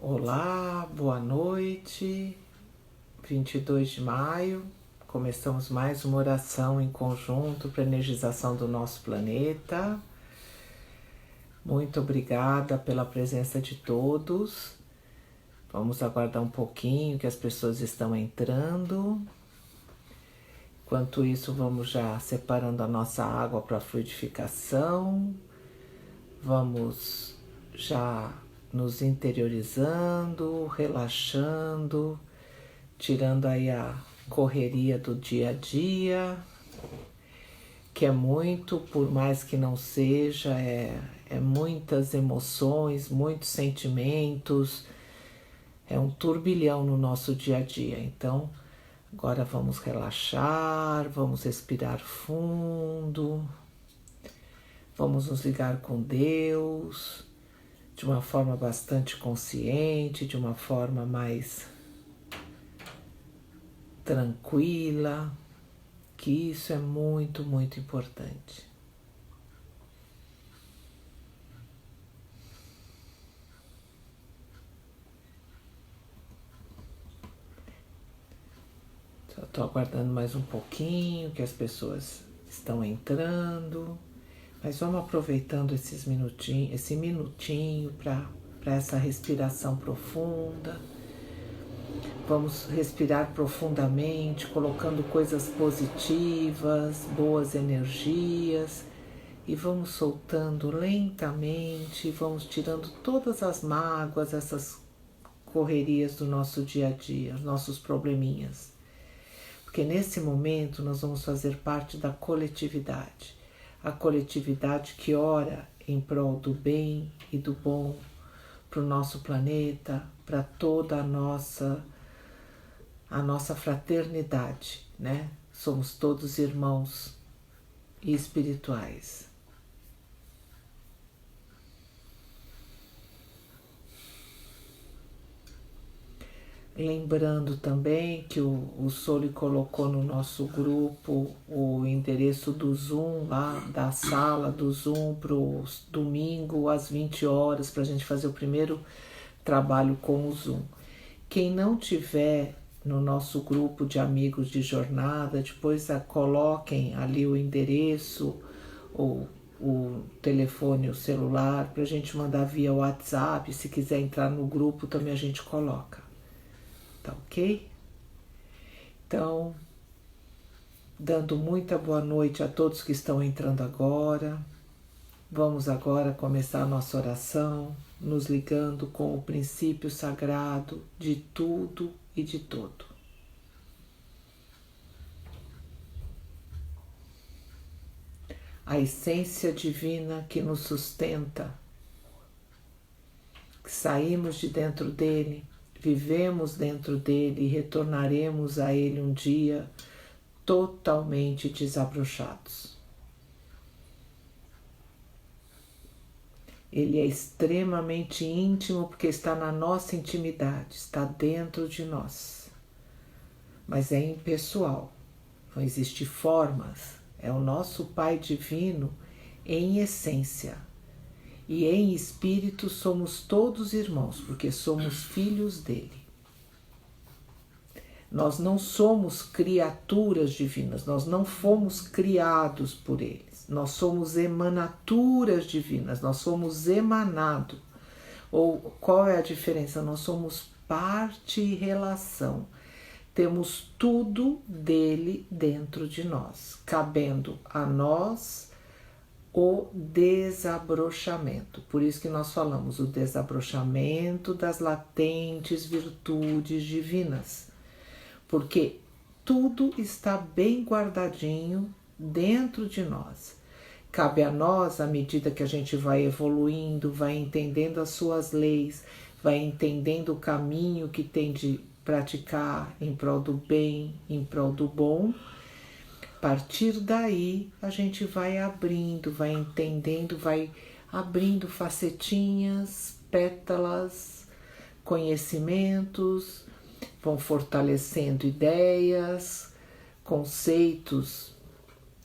Olá, boa noite, 22 de maio, começamos mais uma oração em conjunto para a energização do nosso planeta. Muito obrigada pela presença de todos. Vamos aguardar um pouquinho que as pessoas estão entrando. Enquanto isso, vamos já separando a nossa água para a fluidificação. Vamos já nos interiorizando, relaxando, tirando aí a correria do dia a dia, que é muito, por mais que não seja, é muitas emoções, muitos sentimentos, é um turbilhão no nosso dia a dia. Então, agora vamos relaxar, vamos respirar fundo, vamos nos ligar com Deus, de uma forma bastante consciente, de uma forma mais tranquila, que isso é muito, muito importante. Só estou aguardando mais um pouquinho, que as pessoas estão entrando, mas vamos aproveitando esse minutinho para essa respiração profunda. Vamos respirar profundamente, colocando coisas positivas, boas energias, e vamos soltando lentamente, vamos tirando todas as mágoas, essas correrias do nosso dia a dia, os nossos probleminhas. Porque nesse momento nós vamos fazer parte da coletividade, a coletividade que ora em prol do bem e do bom para o nosso planeta, para toda a nossa fraternidade, né? Somos todos irmãos espirituais. Lembrando também que o Soli colocou no nosso grupo o endereço do Zoom, lá da sala do Zoom, para o domingo às 20 horas, para a gente fazer o primeiro trabalho com o Zoom. Quem não tiver no nosso grupo de amigos de jornada, depois coloquem ali o endereço, ou o telefone, o celular, para a gente mandar via WhatsApp. Se quiser entrar no grupo, também a gente coloca. Tá ok? Então, dando muita boa noite a todos que estão entrando agora. Vamos agora começar a nossa oração, nos ligando com o princípio sagrado de tudo e de todo. A essência divina que nos sustenta, que saímos de dentro dele, vivemos dentro dele e retornaremos a ele um dia totalmente desabrochados. Ele é extremamente íntimo porque está na nossa intimidade, está dentro de nós. Mas é impessoal, não existem formas, é o nosso Pai Divino em essência. E em espírito somos todos irmãos, porque somos filhos dele. Nós não somos criaturas divinas, nós não fomos criados por eles. Nós somos emanaturas divinas, nós somos emanado. Ou qual é a diferença? Nós somos parte e relação. Temos tudo dele dentro de nós, cabendo a nós o desabrochamento. Por isso que nós falamos o desabrochamento das latentes virtudes divinas. Porque tudo está bem guardadinho dentro de nós. Cabe a nós, à medida que a gente vai evoluindo, vai entendendo as suas leis, vai entendendo o caminho que tem de praticar em prol do bem, em prol do bom. A partir daí, a gente vai abrindo, vai entendendo, vai abrindo facetinhas, pétalas, conhecimentos, vão fortalecendo ideias, conceitos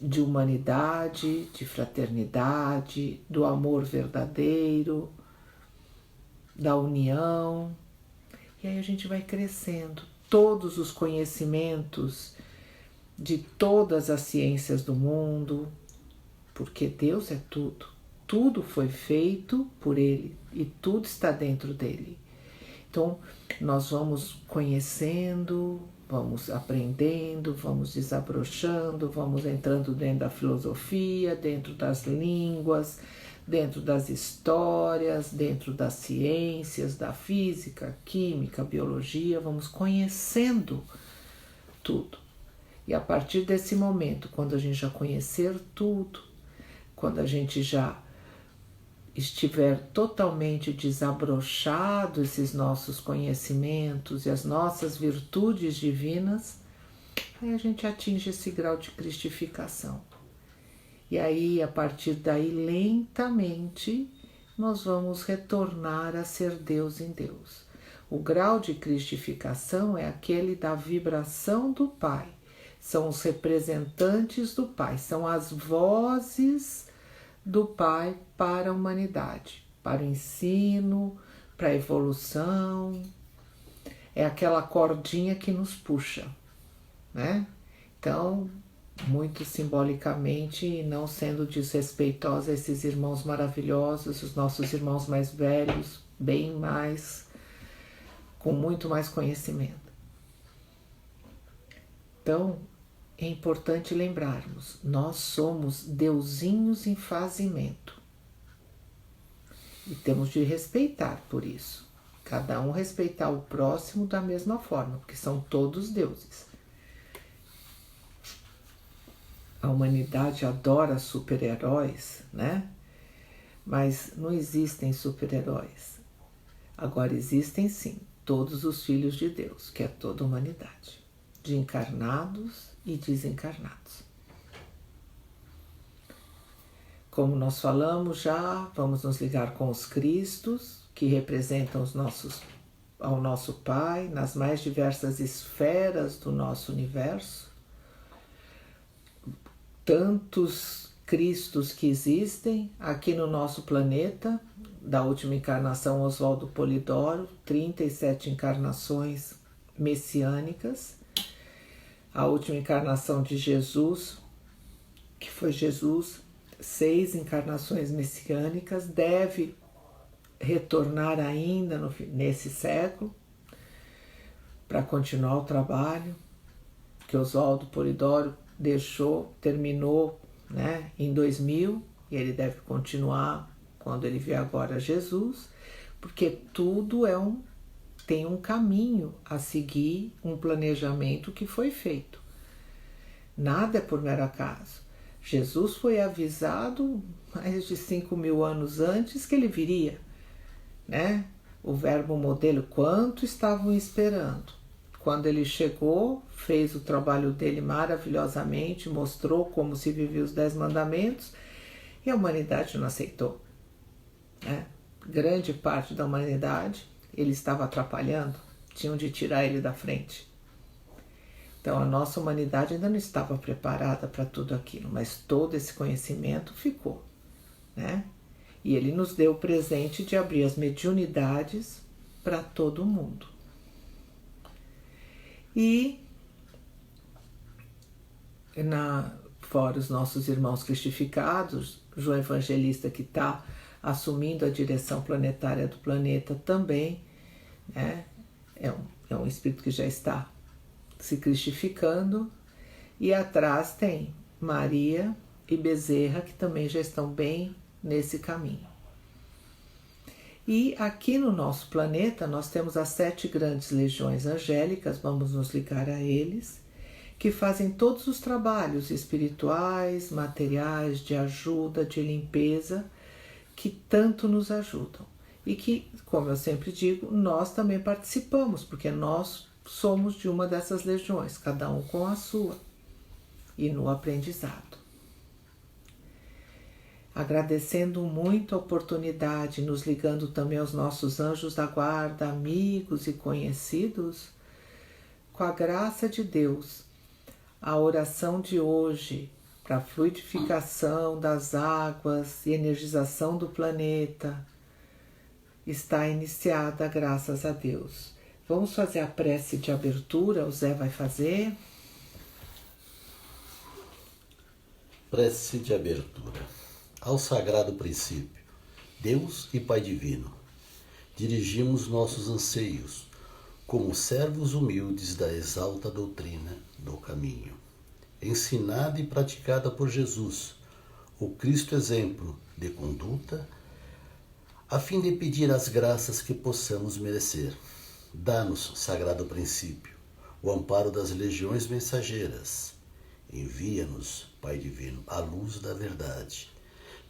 de humanidade, de fraternidade, do amor verdadeiro, da união, E aí a gente vai crescendo. Todos os conhecimentos de todas as ciências do mundo, porque Deus é tudo. Tudo foi feito por Ele e tudo está dentro dele. Então, nós vamos conhecendo, vamos aprendendo, vamos desabrochando, vamos entrando dentro da filosofia, dentro das línguas, dentro das histórias, dentro das ciências, da física, química, biologia, vamos conhecendo tudo. E a partir desse momento, quando a gente já conhecer tudo, quando a gente já estiver totalmente desabrochado esses nossos conhecimentos e as nossas virtudes divinas, aí a gente atinge esse grau de cristificação. E aí, a partir daí, lentamente, nós vamos retornar a ser Deus em Deus. O grau de cristificação é aquele da vibração do Pai. São os representantes do Pai, são as vozes do Pai para a humanidade, para o ensino, para a evolução. É aquela cordinha que nos puxa, né? Então, muito simbolicamente, e não sendo desrespeitosa a esses irmãos maravilhosos, os nossos irmãos mais velhos, bem mais, com muito mais conhecimento. Então, é importante lembrarmos, nós somos deusinhos em fazimento. E temos de respeitar por isso. Cada um respeitar o próximo da mesma forma, porque são todos deuses. A humanidade adora super-heróis, né? Mas não existem super-heróis. Agora existem sim, todos os filhos de Deus, que é toda a humanidade, de encarnados e desencarnados. Como nós falamos já, vamos nos ligar com os Cristos, que representam ao nosso Pai, nas mais diversas esferas do nosso universo. Tantos Cristos que existem aqui no nosso planeta, da última encarnação Oswaldo Polidoro, 37 encarnações messiânicas. A última encarnação de Jesus, que foi Jesus, 6 encarnações messiânicas, deve retornar ainda nesse século para continuar o trabalho que Oswaldo Polidoro terminou, né, em 2000, e ele deve continuar quando ele vier agora Jesus, porque tudo tem um caminho a seguir, um planejamento que foi feito. Nada é por mero acaso. Jesus foi avisado mais de 5.000 anos antes que ele viria, né? O verbo modelo, quanto estavam esperando. Quando ele chegou, fez o trabalho dele maravilhosamente, mostrou como se vivia os 10 mandamentos, e a humanidade não aceitou, né? Grande parte da humanidade ele estava atrapalhando, tinham de tirar ele da frente. Então a nossa humanidade ainda não estava preparada para tudo aquilo, mas todo esse conhecimento ficou, né? E ele nos deu o presente de abrir as mediunidades para todo mundo. E fora os nossos irmãos cristificados, João Evangelista, que está assumindo a direção planetária do planeta também, né? É um espírito que já está se cristificando, e atrás tem Maria e Bezerra, que também já estão bem nesse caminho. E aqui no nosso planeta nós temos as 7 grandes legiões angélicas, vamos nos ligar a eles, que fazem todos os trabalhos espirituais, materiais, de ajuda, de limpeza, que tanto nos ajudam. E que, como eu sempre digo, nós também participamos, porque nós somos de uma dessas legiões, cada um com a sua, e no aprendizado. Agradecendo muito a oportunidade, nos ligando também aos nossos anjos da guarda, amigos e conhecidos, com a graça de Deus, a oração de hoje para a fluidificação das águas e energização do planeta está iniciada, graças a Deus. Vamos fazer a prece de abertura, o Zé vai fazer. Prece de abertura. Ao sagrado princípio, Deus e Pai divino, dirigimos nossos anseios como servos humildes da exalta doutrina do caminho, ensinada e praticada por Jesus, o Cristo exemplo de conduta, a fim de pedir as graças que possamos merecer. Dá-nos, sagrado princípio, o amparo das legiões mensageiras. Envia-nos, Pai divino, a luz da verdade,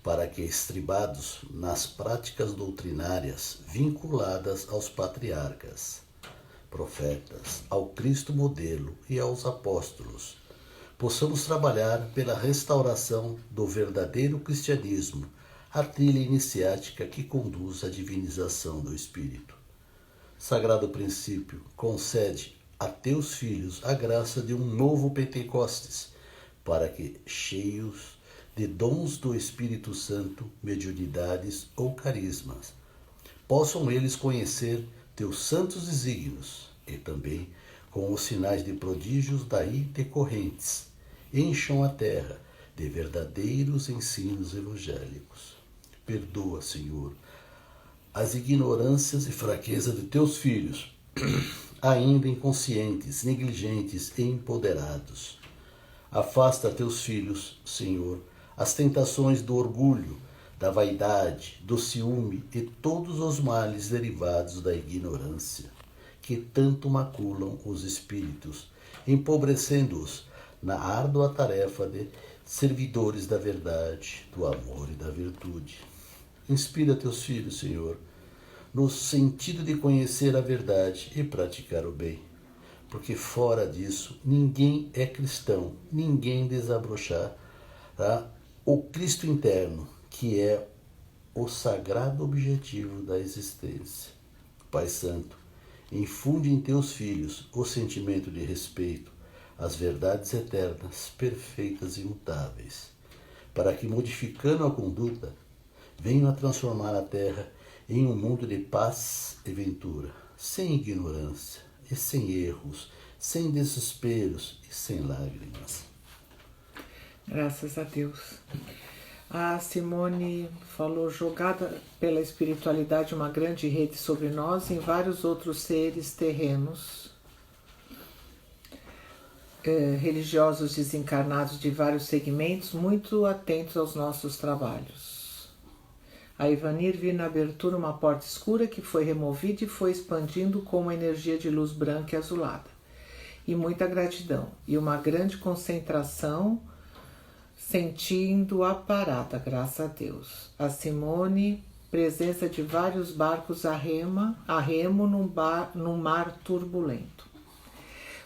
para que, estribados nas práticas doutrinárias vinculadas aos patriarcas, profetas, ao Cristo modelo e aos apóstolos, possamos trabalhar pela restauração do verdadeiro cristianismo, a trilha iniciática que conduz à divinização do Espírito. Sagrado princípio, concede a teus filhos a graça de um novo Pentecostes, para que, cheios de dons do Espírito Santo, mediunidades ou carismas, possam eles conhecer teus santos desígnios e também, com os sinais de prodígios daí decorrentes, encham a terra de verdadeiros ensinos evangélicos. Perdoa, Senhor, as ignorâncias e fraquezas de teus filhos, ainda inconscientes, negligentes e empoderados. Afasta a teus filhos, Senhor, as tentações do orgulho, da vaidade, do ciúme e todos os males derivados da ignorância, que tanto maculam os espíritos, empobrecendo-os na árdua tarefa de servidores da verdade, do amor e da virtude. Inspira teus filhos, Senhor, no sentido de conhecer a verdade e praticar o bem, porque fora disso ninguém é cristão, ninguém desabrochará o Cristo interno, que é o sagrado objetivo da existência. Pai Santo, infunde em teus filhos o sentimento de respeito às verdades eternas, perfeitas e imutáveis, para que, modificando a conduta, venham a transformar a terra em um mundo de paz e ventura, sem ignorância e sem erros, sem desesperos e sem lágrimas. Graças a Deus. A Simone falou: jogada pela espiritualidade uma grande rede sobre nós e em vários outros seres terrenos, religiosos desencarnados de vários segmentos, muito atentos aos nossos trabalhos. A Ivanir viu na abertura uma porta escura que foi removida e foi expandindo com uma energia de luz branca e azulada. E muita gratidão. E uma grande concentração, sentindo a parada, graças a Deus. A Simone, presença de vários barcos a remo num mar turbulento.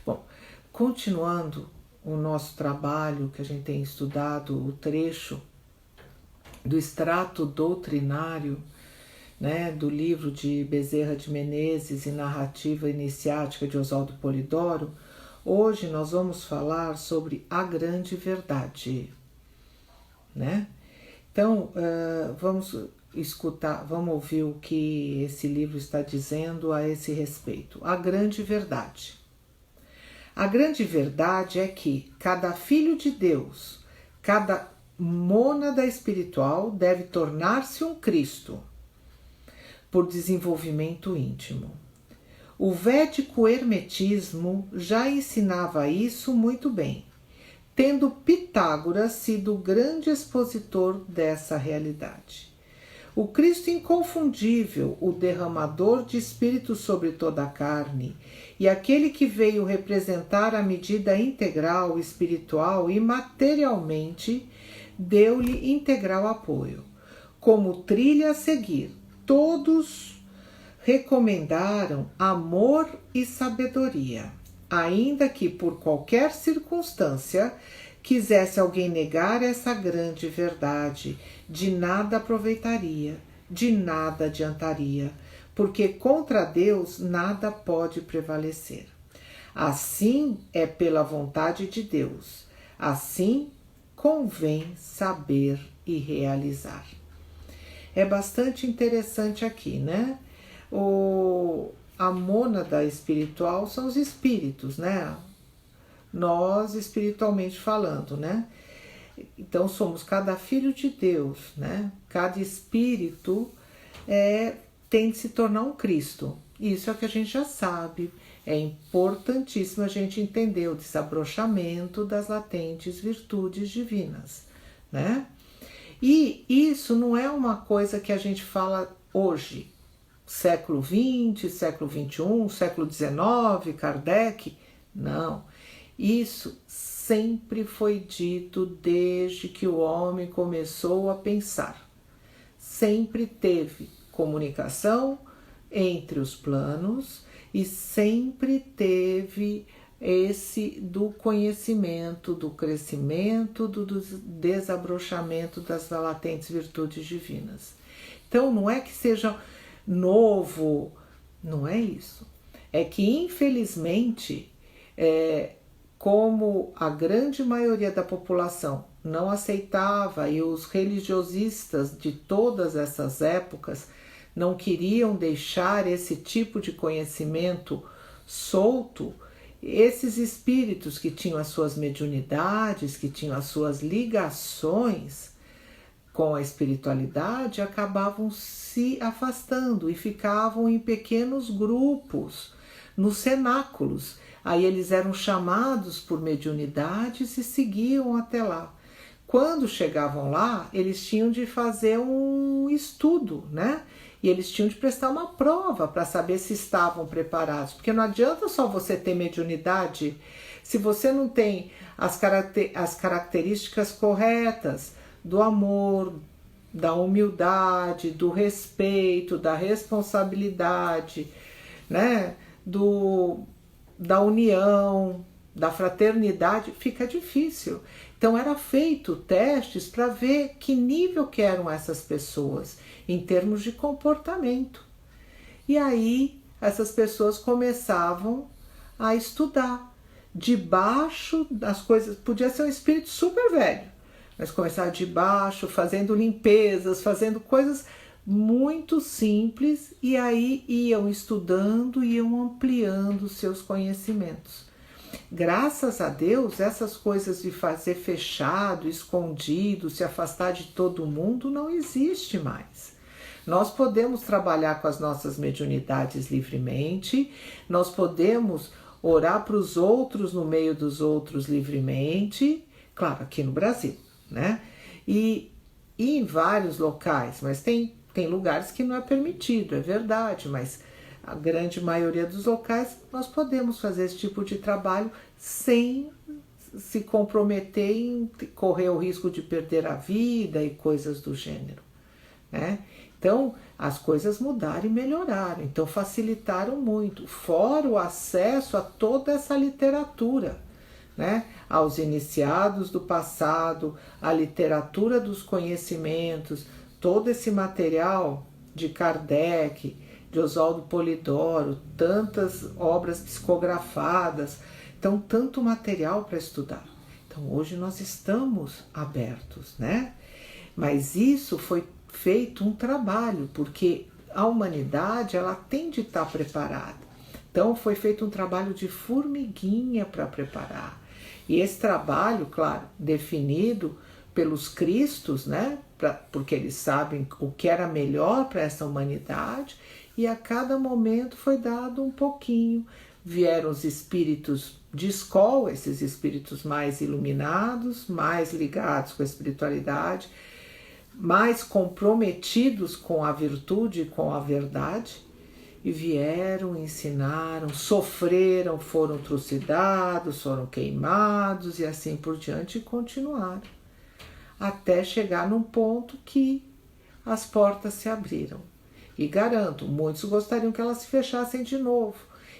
Bom, continuando o nosso trabalho, que a gente tem estudado, o trecho do extrato doutrinário, né, do livro de Bezerra de Menezes e Narrativa Iniciática de Oswaldo Polidoro, hoje nós vamos falar sobre a grande verdade, né? Então, vamos escutar, vamos ouvir o que esse livro está dizendo a esse respeito. A grande verdade. A grande verdade é que cada filho de Deus, cada mônada espiritual deve tornar-se um Cristo por desenvolvimento íntimo. O védico hermetismo já ensinava isso muito bem, tendo Pitágoras sido o grande expositor dessa realidade. O Cristo inconfundível, o derramador de espírito sobre toda a carne, e aquele que veio representar a medida integral, espiritual e materialmente, deu-lhe integral apoio. Como trilha a seguir, todos recomendaram amor e sabedoria, ainda que por qualquer circunstância quisesse alguém negar essa grande verdade, de nada aproveitaria, de nada adiantaria, porque contra Deus nada pode prevalecer. Assim é pela vontade de Deus, assim convém saber e realizar. É bastante interessante aqui, né? a mônada espiritual são os espíritos, né? Nós espiritualmente falando, né? Então somos cada filho de Deus, né? Cada espírito tem de se tornar um Cristo. Isso é o que a gente já sabe. É importantíssimo a gente entender o desabrochamento das latentes virtudes divinas, né? E isso não é uma coisa que a gente fala hoje, século XX, século XXI, século XIX, Kardec. Não. Isso sempre foi dito desde que o homem começou a pensar. Sempre teve comunicação entre os planos e sempre teve esse do conhecimento, do crescimento, do desabrochamento das latentes virtudes divinas. Então não é que seja novo, não é isso. É que infelizmente, como a grande maioria da população não aceitava e os religiosistas de todas essas épocas não queriam deixar esse tipo de conhecimento solto, esses espíritos que tinham as suas mediunidades, que tinham as suas ligações com a espiritualidade, acabavam se afastando e ficavam em pequenos grupos, nos cenáculos. Aí eles eram chamados por mediunidades e seguiam até lá. Quando chegavam lá, eles tinham de fazer um estudo, né? E eles tinham de prestar uma prova para saber se estavam preparados. Porque não adianta só você ter mediunidade se você não tem as características corretas do amor, da humildade, do respeito, da responsabilidade, né? Da união, da fraternidade, fica difícil. Então era feito testes para ver que nível que eram essas pessoas em termos de comportamento. E aí essas pessoas começavam a estudar debaixo das coisas. Podia ser um espírito super velho, mas começava de baixo, fazendo limpezas, fazendo coisas muito simples, e aí iam estudando, iam ampliando seus conhecimentos. Graças a Deus, essas coisas de fazer fechado, escondido, se afastar de todo mundo, não existe mais. Nós podemos trabalhar com as nossas mediunidades livremente, nós podemos orar para os outros no meio dos outros livremente, claro, aqui no Brasil, né? E em vários locais, mas tem lugares que não é permitido, é verdade, mas a grande maioria dos locais nós podemos fazer esse tipo de trabalho sem se comprometer em correr o risco de perder a vida e coisas do gênero, né? Então as coisas mudaram e melhoraram, então facilitaram muito, fora o acesso a toda essa literatura, né? Aos iniciados do passado, a literatura dos conhecimentos, todo esse material de Kardec, de Oswaldo Polidoro, tantas obras psicografadas, então tanto material para estudar. Então hoje nós estamos abertos, né? Mas isso foi feito um trabalho, porque a humanidade ela tem de estar preparada. Então foi feito um trabalho de formiguinha para preparar. E esse trabalho, claro, definido pelos Cristos, né? Porque eles sabem o que era melhor para essa humanidade, e a cada momento foi dado um pouquinho. Vieram os espíritos de escola, esses espíritos mais iluminados, mais ligados com a espiritualidade, mais comprometidos com a virtude e com a verdade, e vieram, ensinaram, sofreram, foram trucidados, foram queimados e assim por diante, e continuaram, até chegar num ponto que as portas se abriram. E garanto, muitos gostariam que elas se fechassem de novo.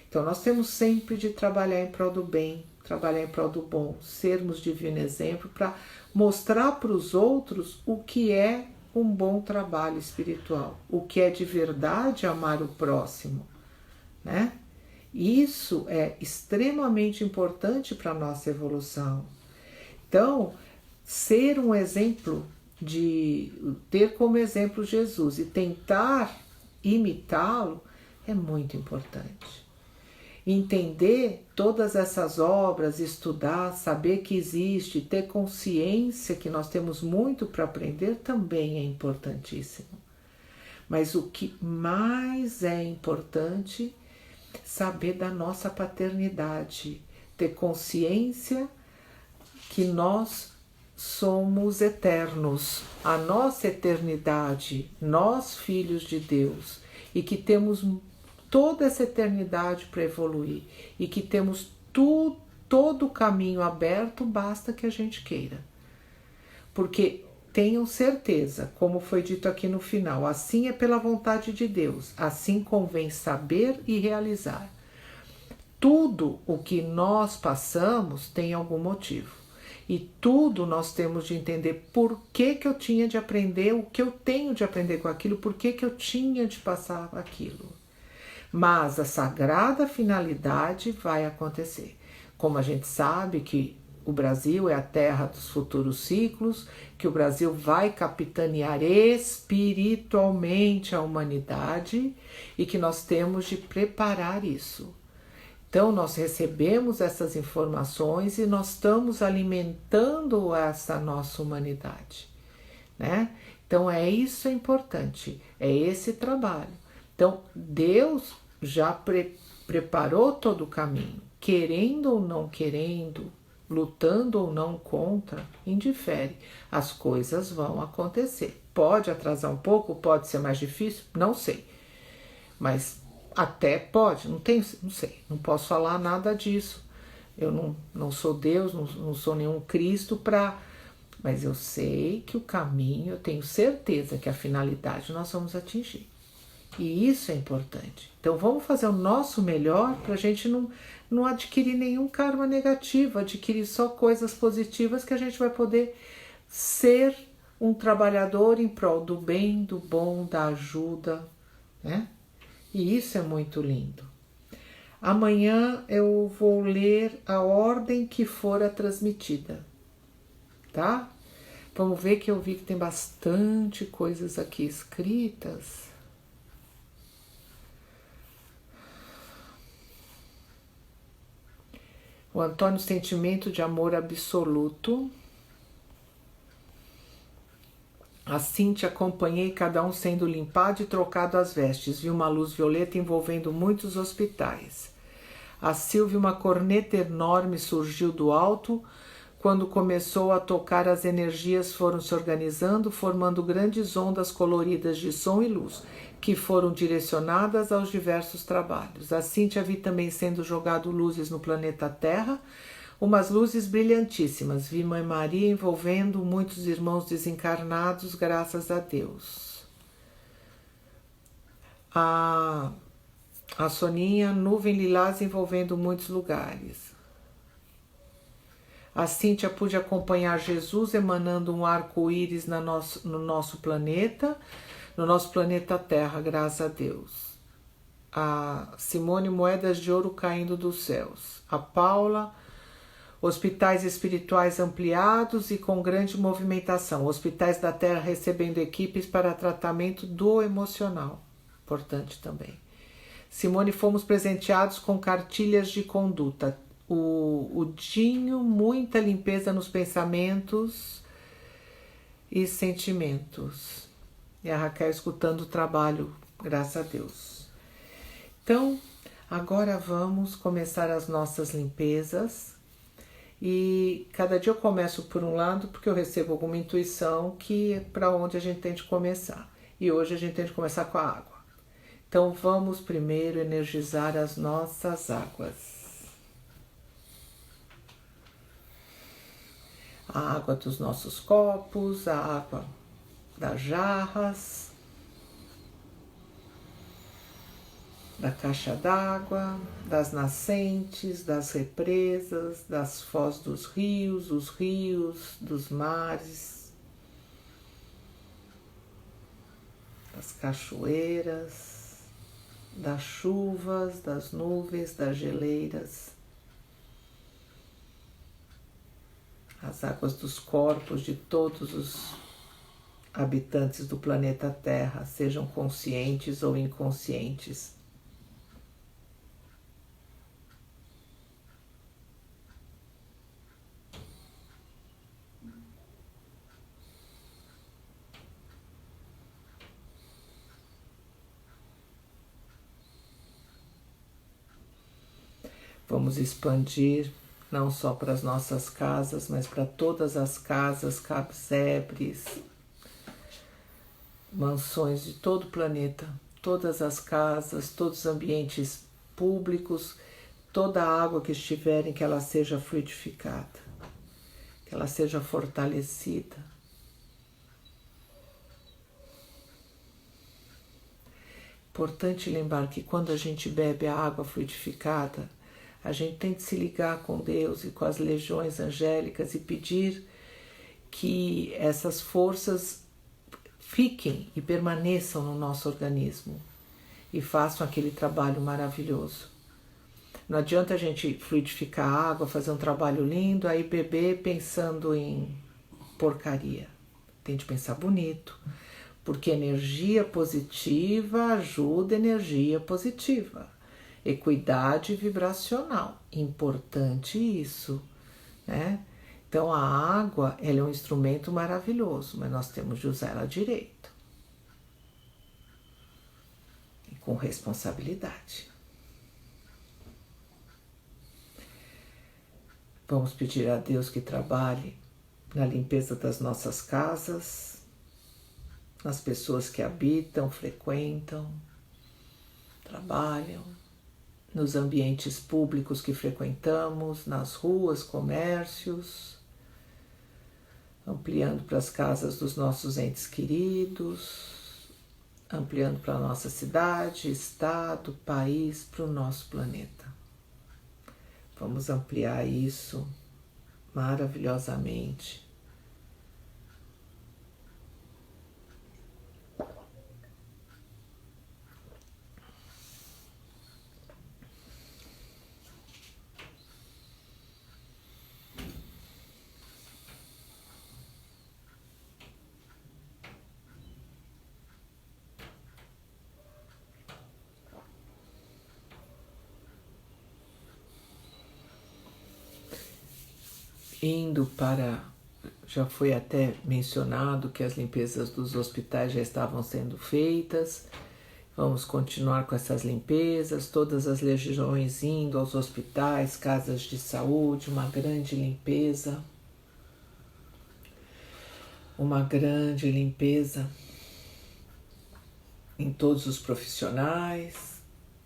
Então nós temos sempre de trabalhar em prol do bem, trabalhar em prol do bom, sermos divino exemplo para mostrar para os outros o que é um bom trabalho espiritual, o que é de verdade amar o próximo, né? Isso é extremamente importante para a nossa evolução. Então, ser um exemplo, de ter como exemplo Jesus e tentar imitá-lo, é muito importante. Entender todas essas obras, estudar, saber que existe, ter consciência que nós temos muito para aprender também é importantíssimo. Mas o que mais é importante é saber da nossa paternidade, ter consciência que nós somos eternos, a nossa eternidade, nós filhos de Deus, e que temos toda essa eternidade para evoluir e que temos todo o caminho aberto, basta que a gente queira. Porque tenham certeza, como foi dito aqui no final, assim é pela vontade de Deus, assim convém saber e realizar. Tudo o que nós passamos tem algum motivo. E tudo nós temos de entender por que eu tinha de aprender, o que eu tenho de aprender com aquilo, por que eu tinha de passar aquilo. Mas a sagrada finalidade vai acontecer. Como a gente sabe que o Brasil é a terra dos futuros ciclos, que o Brasil vai capitanear espiritualmente a humanidade e que nós temos de preparar isso. Então nós recebemos essas informações e nós estamos alimentando essa nossa humanidade, né? Então isso é importante, é esse trabalho. Então Deus já preparou todo o caminho, querendo ou não querendo, lutando ou não contra, indifere, as coisas vão acontecer. Pode atrasar um pouco, pode ser mais difícil, não sei, mas até pode, não sei, não posso falar nada disso. Eu não sou Deus, não sou nenhum Cristo mas eu sei que o caminho, eu tenho certeza que a finalidade nós vamos atingir. E isso é importante. Então vamos fazer o nosso melhor para a gente não adquirir nenhum karma negativo, adquirir só coisas positivas que a gente vai poder ser um trabalhador em prol do bem, do bom, da ajuda, né? E isso é muito lindo. Amanhã eu vou ler a ordem que fora transmitida, tá? Vamos ver que eu vi que tem bastante coisas aqui escritas. O Antônio, sentimento de amor absoluto. A Cíntia, acompanhei cada um sendo limpado e trocado as vestes. Vi uma luz violeta envolvendo muitos hospitais. A Silvia, uma corneta enorme surgiu do alto. Quando começou a tocar, as energias foram se organizando, formando grandes ondas coloridas de som e luz, que foram direcionadas aos diversos trabalhos. A Cíntia, vi também sendo jogado luzes no planeta Terra, umas luzes brilhantíssimas. Vi Mãe Maria envolvendo muitos irmãos desencarnados, graças a Deus. A Soninha, nuvem lilás envolvendo muitos lugares. A Cíntia, pude acompanhar Jesus emanando um arco-íris no nosso planeta Terra, graças a Deus. A Simone, moedas de ouro caindo dos céus. A Paula, hospitais espirituais ampliados e com grande movimentação. Hospitais da Terra recebendo equipes para tratamento do emocional. Importante também. Simone, fomos presenteados com cartilhas de conduta. O Dinho, muita limpeza nos pensamentos e sentimentos. E a Raquel escutando o trabalho, graças a Deus. Então, agora vamos começar as nossas limpezas. E cada dia eu começo por um lado, porque eu recebo alguma intuição que é para onde a gente tem de começar. E hoje a gente tem de começar com a água. Então vamos primeiro energizar as nossas águas. A água dos nossos copos, a água das jarras, da caixa d'água, das nascentes, das represas, das foz dos rios, dos mares, das cachoeiras, das chuvas, das nuvens, das geleiras, as águas dos corpos de todos os habitantes do planeta Terra, sejam conscientes ou inconscientes. Vamos expandir não só para as nossas casas, mas para todas as casas, casebres, mansões de todo o planeta, todas as casas, todos os ambientes públicos, toda a água que estiverem, que ela seja fluidificada, que ela seja fortalecida. Importante lembrar que quando a gente bebe a água fluidificada, a gente tem que se ligar com Deus e com as legiões angélicas e pedir que essas forças fiquem e permaneçam no nosso organismo e façam aquele trabalho maravilhoso. Não adianta a gente fluidificar a água, fazer um trabalho lindo, aí beber pensando em porcaria. Tem de pensar bonito, porque energia positiva ajuda energia positiva. Equidade vibracional, importante isso, né? Então a água, ela é um instrumento maravilhoso, mas nós temos de usar ela direito e com responsabilidade. Vamos pedir a Deus que trabalhe na limpeza das nossas casas, nas pessoas que habitam, frequentam, trabalham, nos ambientes públicos que frequentamos, nas ruas, comércios, ampliando para as casas dos nossos entes queridos, ampliando para a nossa cidade, estado, país, para o nosso planeta. Vamos ampliar isso maravilhosamente. Indo para, já foi até mencionado que as limpezas dos hospitais já estavam sendo feitas, vamos continuar com essas limpezas, todas as legiões indo aos hospitais, casas de saúde, uma grande limpeza em todos os profissionais,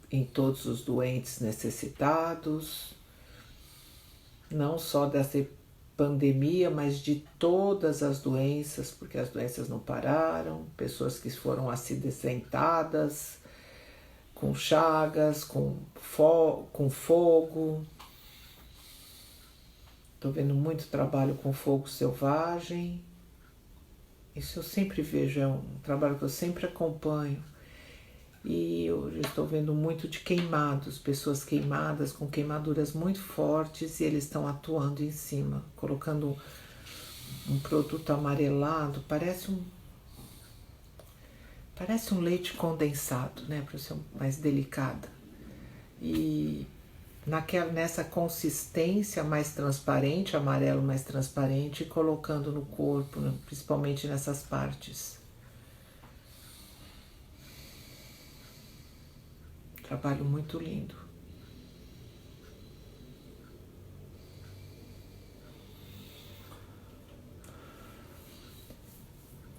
em todos os doentes necessitados, não só dessa pandemia, mas de todas as doenças, porque as doenças não pararam, pessoas que foram acidentadas, com chagas, com fogo. Estou vendo muito trabalho com fogo selvagem. Isso eu sempre vejo, é um trabalho que eu sempre acompanho. E eu estou vendo muito de queimados, pessoas queimadas com queimaduras muito fortes e eles estão atuando em cima, colocando um produto amarelado, parece um leite condensado, né, para ser mais delicada. E nessa consistência mais transparente, amarelo mais transparente, colocando no corpo, principalmente nessas partes. Trabalho muito lindo.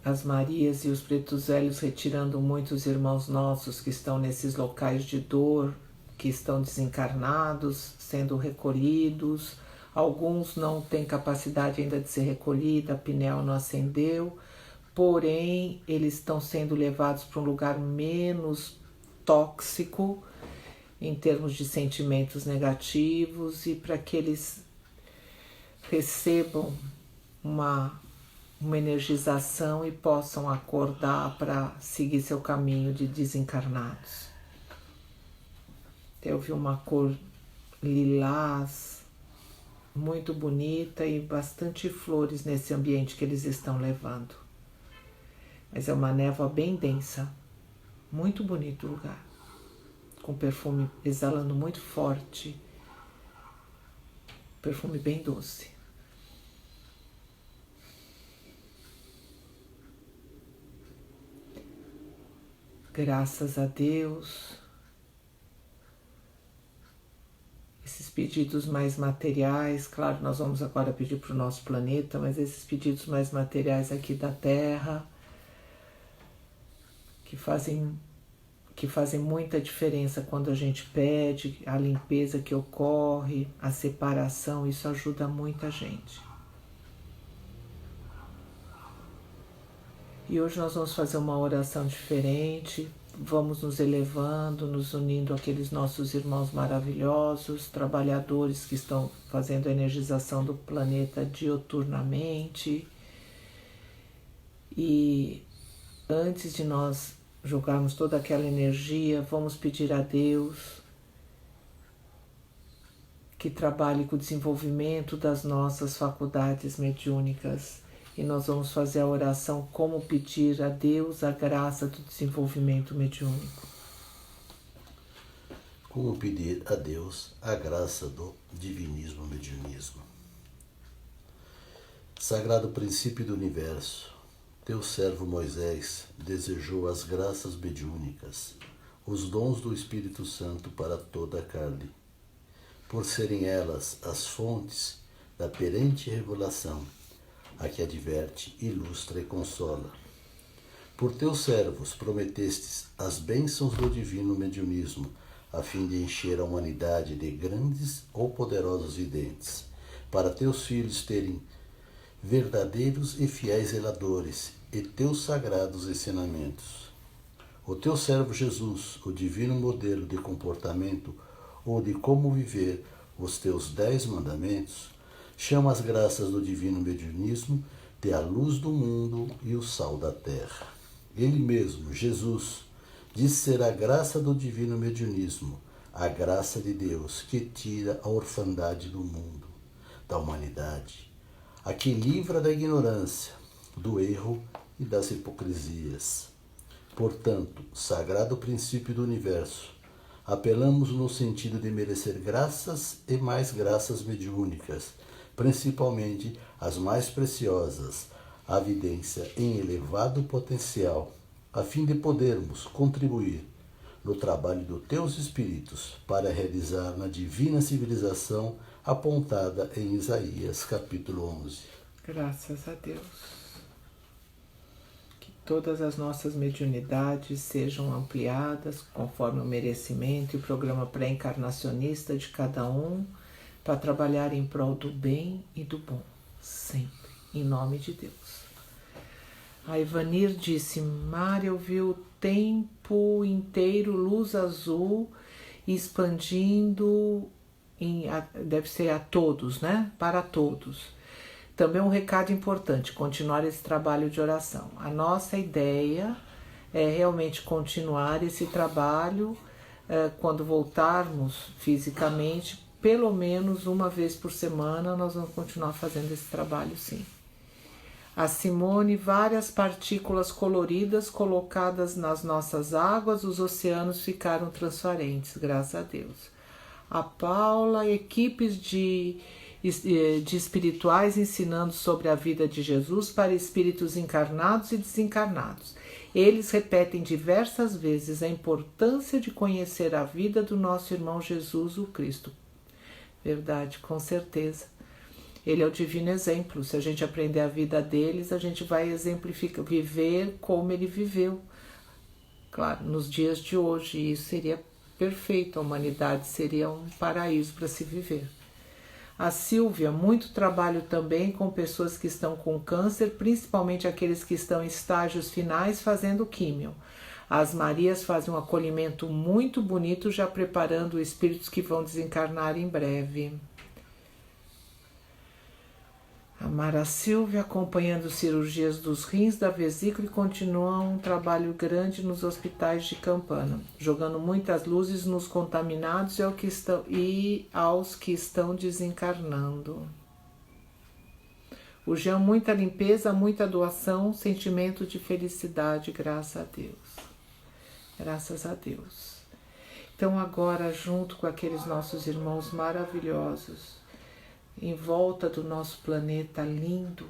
As Marias e os pretos velhos retirando muitos irmãos nossos que estão nesses locais de dor, que estão desencarnados, sendo recolhidos. Alguns não têm capacidade ainda de ser recolhida, a pineal não acendeu, porém eles estão sendo levados para um lugar menos tóxico em termos de sentimentos negativos e para que eles recebam uma energização e possam acordar para seguir seu caminho de desencarnados. Eu vi uma cor lilás muito bonita e bastante flores nesse ambiente que eles estão levando. Mas é uma névoa bem densa. Muito bonito o lugar, com perfume exalando muito forte, perfume bem doce. Graças a Deus, esses pedidos mais materiais. Claro, nós vamos agora pedir para o nosso planeta, mas esses pedidos mais materiais aqui da Terra, que fazem muita diferença quando a gente pede, a limpeza que ocorre, a separação, isso ajuda muita gente. E hoje nós vamos fazer uma oração diferente, vamos nos elevando, nos unindo àqueles nossos irmãos maravilhosos, trabalhadores que estão fazendo a energização do planeta dioturnamente. E antes de nós jogarmos toda aquela energia, vamos pedir a Deus que trabalhe com o desenvolvimento das nossas faculdades mediúnicas. E nós vamos fazer a oração como pedir a Deus a graça do desenvolvimento mediúnico. Como pedir a Deus a graça do divinismo mediunismo. Sagrado princípio do universo, teu servo Moisés desejou as graças mediúnicas, os dons do Espírito Santo para toda a carne, por serem elas as fontes da perene revelação, a que adverte, ilustra e consola. Por teus servos prometestes as bênçãos do divino mediunismo, a fim de encher a humanidade de grandes ou poderosos videntes, para teus filhos terem verdadeiros e fiéis zeladores e teus sagrados ensinamentos. O teu servo Jesus, o divino modelo de comportamento ou de como viver os teus 10 mandamentos, chama as graças do divino mediunismo de a luz do mundo e o sal da terra. Ele mesmo, Jesus, diz ser a graça do divino mediunismo, a graça de Deus que tira a orfandade do mundo, da humanidade, a que livra da ignorância, do erro e das hipocrisias. Portanto, sagrado princípio do universo, apelamos no sentido de merecer graças e mais graças mediúnicas, principalmente as mais preciosas, a vidência em elevado potencial, a fim de podermos contribuir no trabalho dos teus espíritos para realizar na divina civilização apontada em Isaías capítulo 11. Graças a Deus. Que todas as nossas mediunidades sejam ampliadas conforme o merecimento e o programa pré-encarnacionista de cada um, para trabalhar em prol do bem e do bom, sempre, em nome de Deus. A Ivanir disse: Mar, eu vi o tempo inteiro luz azul expandindo, deve ser a todos, né? Para todos. Também um recado importante, continuar esse trabalho de oração. A nossa ideia é realmente continuar esse trabalho quando voltarmos fisicamente. Pelo menos uma vez por semana nós vamos continuar fazendo esse trabalho, sim. A Simone, várias partículas coloridas colocadas nas nossas águas, os oceanos ficaram transparentes, graças a Deus. A Paula, equipes de espirituais ensinando sobre a vida de Jesus para espíritos encarnados e desencarnados. Eles repetem diversas vezes a importância de conhecer a vida do nosso irmão Jesus, o Cristo. Verdade, com certeza. Ele é o divino exemplo. Se a gente aprender a vida deles, a gente vai exemplificar, viver como ele viveu. Claro, nos dias de hoje, e isso seria perfeito. A humanidade seria um paraíso para se viver. A Silvia, muito trabalho também com pessoas que estão com câncer, principalmente aqueles que estão em estágios finais fazendo químio. As Marias fazem um acolhimento muito bonito, já preparando espíritos que vão desencarnar em breve. A Mara Silvia, acompanhando cirurgias dos rins, da vesícula, e continua um trabalho grande nos hospitais de Campana, jogando muitas luzes nos contaminados e aos que estão desencarnando. O Jean, muita limpeza, muita doação, sentimento de felicidade, graças a Deus. Graças a Deus. Então agora, junto com aqueles nossos irmãos maravilhosos, em volta do nosso planeta lindo,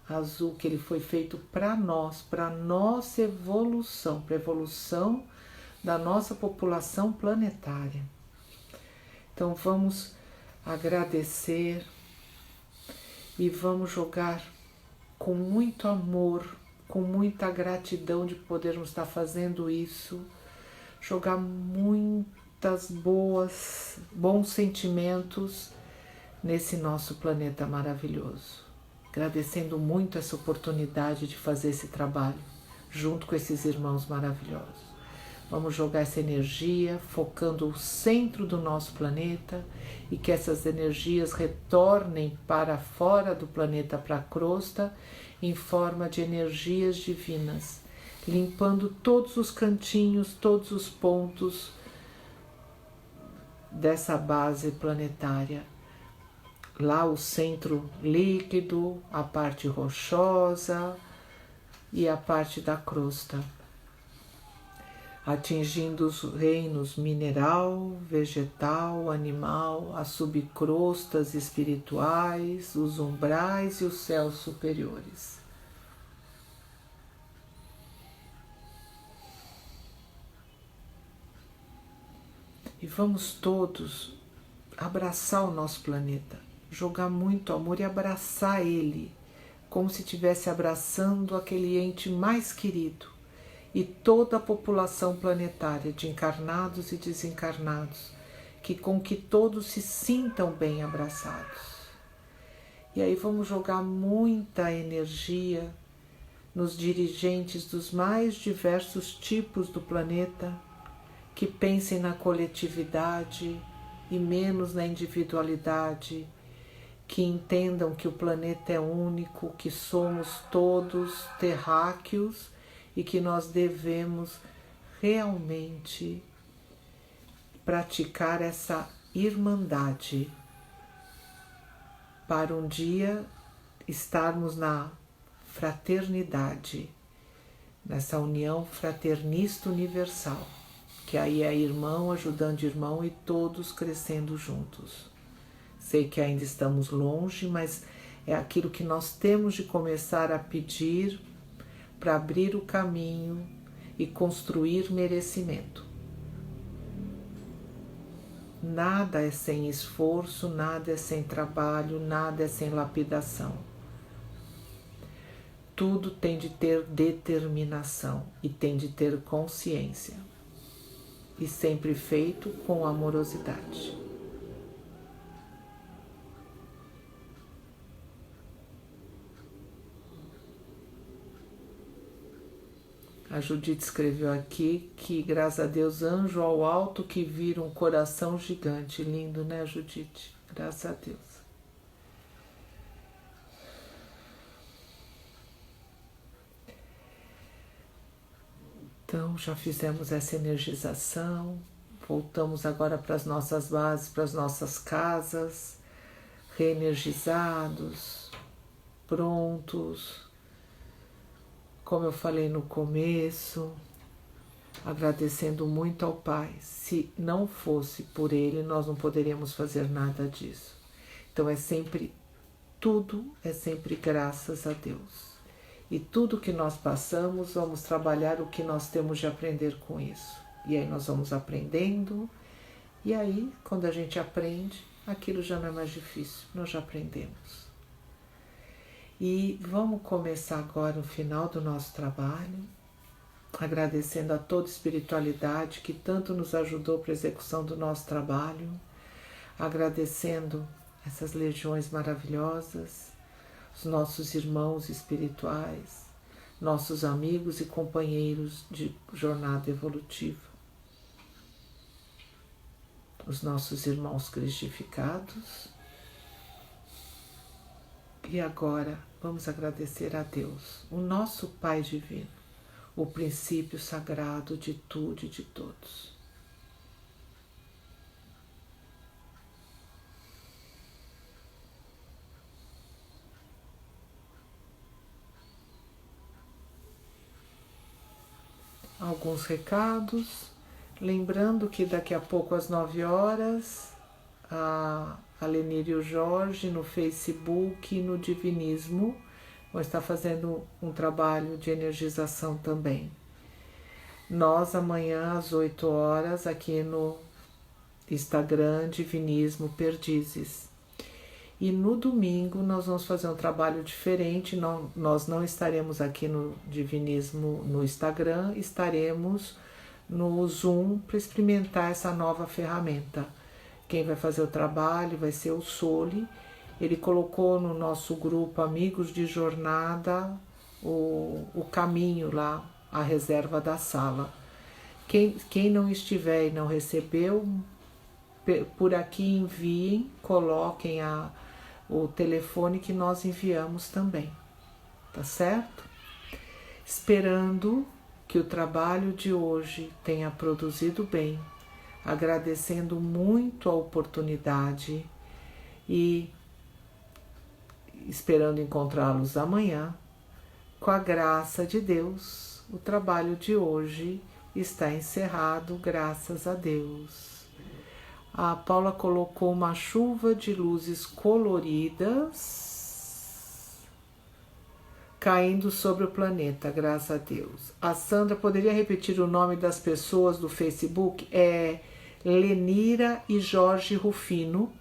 azul, que ele foi feito para nós, para nossa evolução, para a evolução da nossa população planetária. Então vamos agradecer e vamos jogar com muito amor, com muita gratidão de podermos estar fazendo isso, jogar bons sentimentos nesse nosso planeta maravilhoso. Agradecendo muito essa oportunidade de fazer esse trabalho junto com esses irmãos maravilhosos. Vamos jogar essa energia focando o centro do nosso planeta e que essas energias retornem para fora do planeta, para a crosta, em forma de energias divinas, limpando todos os cantinhos, todos os pontos dessa base planetária. Lá o centro líquido, a parte rochosa e a parte da crosta, atingindo os reinos mineral, vegetal, animal, as subcrostas espirituais, os umbrais e os céus superiores. E vamos todos abraçar o nosso planeta, jogar muito amor e abraçar ele, como se estivesse abraçando aquele ente mais querido e toda a população planetária de encarnados e desencarnados, com que todos se sintam bem abraçados. E aí vamos jogar muita energia nos dirigentes dos mais diversos tipos do planeta, que pensem na coletividade e menos na individualidade, que entendam que o planeta é único, que somos todos terráqueos e que nós devemos realmente praticar essa irmandade para um dia estarmos na fraternidade, nessa união fraternista universal, que aí é irmão ajudando irmão e todos crescendo juntos. Sei que ainda estamos longe, mas é aquilo que nós temos de começar a pedir para abrir o caminho e construir merecimento. Nada é sem esforço, nada é sem trabalho, nada é sem lapidação. Tudo tem de ter determinação e tem de ter consciência. E sempre feito com amorosidade. A Judite escreveu aqui que, graças a Deus, anjo ao alto que vira um coração gigante. Lindo, né, Judite? Graças a Deus. Então, já fizemos essa energização, voltamos agora para as nossas bases, para as nossas casas, reenergizados, prontos. Como eu falei no começo, agradecendo muito ao Pai. Se não fosse por Ele, nós não poderíamos fazer nada disso. Então tudo é sempre graças a Deus. E tudo que nós passamos, vamos trabalhar o que nós temos de aprender com isso. E aí nós vamos aprendendo, e aí, quando a gente aprende, aquilo já não é mais difícil, nós já aprendemos. E vamos começar agora o final do nosso trabalho, agradecendo a toda a espiritualidade que tanto nos ajudou para a execução do nosso trabalho, agradecendo essas legiões maravilhosas, os nossos irmãos espirituais, nossos amigos e companheiros de jornada evolutiva, os nossos irmãos cristificados. E agora vamos agradecer a Deus, o nosso Pai Divino, o princípio sagrado de tudo e de todos. Alguns recados, lembrando que daqui a pouco às 9 horas, a Lenir e o Jorge no Facebook e no Divinismo vão estar fazendo um trabalho de energização também. Nós amanhã às 8 horas aqui no Instagram Divinismo Perdizes. E no domingo nós vamos fazer um trabalho diferente, nós não estaremos aqui no Divinismo no Instagram, estaremos no Zoom para experimentar essa nova ferramenta. Quem vai fazer o trabalho vai ser o Soli. Ele colocou no nosso grupo Amigos de Jornada o caminho lá, a reserva da sala. Quem não estiver e não recebeu, por aqui enviem, coloquem o telefone que nós enviamos também, tá certo? Esperando que o trabalho de hoje tenha produzido bem, agradecendo muito a oportunidade e esperando encontrá-los amanhã. Com a graça de Deus, o trabalho de hoje está encerrado, graças a Deus. A Paula colocou uma chuva de luzes coloridas caindo sobre o planeta, graças a Deus. A Sandra poderia repetir o nome das pessoas do Facebook? É Lenira e Jorge Rufino,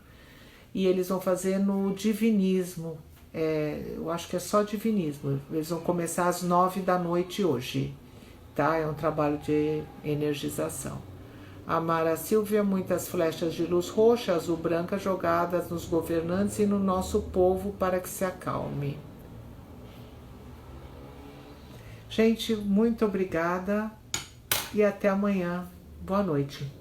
e eles vão fazer no Divinismo. Eu acho que é só Divinismo. Eles vão começar às 9 da noite hoje, tá? É um trabalho de energização. A Mara Silvia, muitas flechas de luz roxa, azul, branca jogadas nos governantes e no nosso povo para que se acalme. Gente, muito obrigada e até amanhã. Boa noite.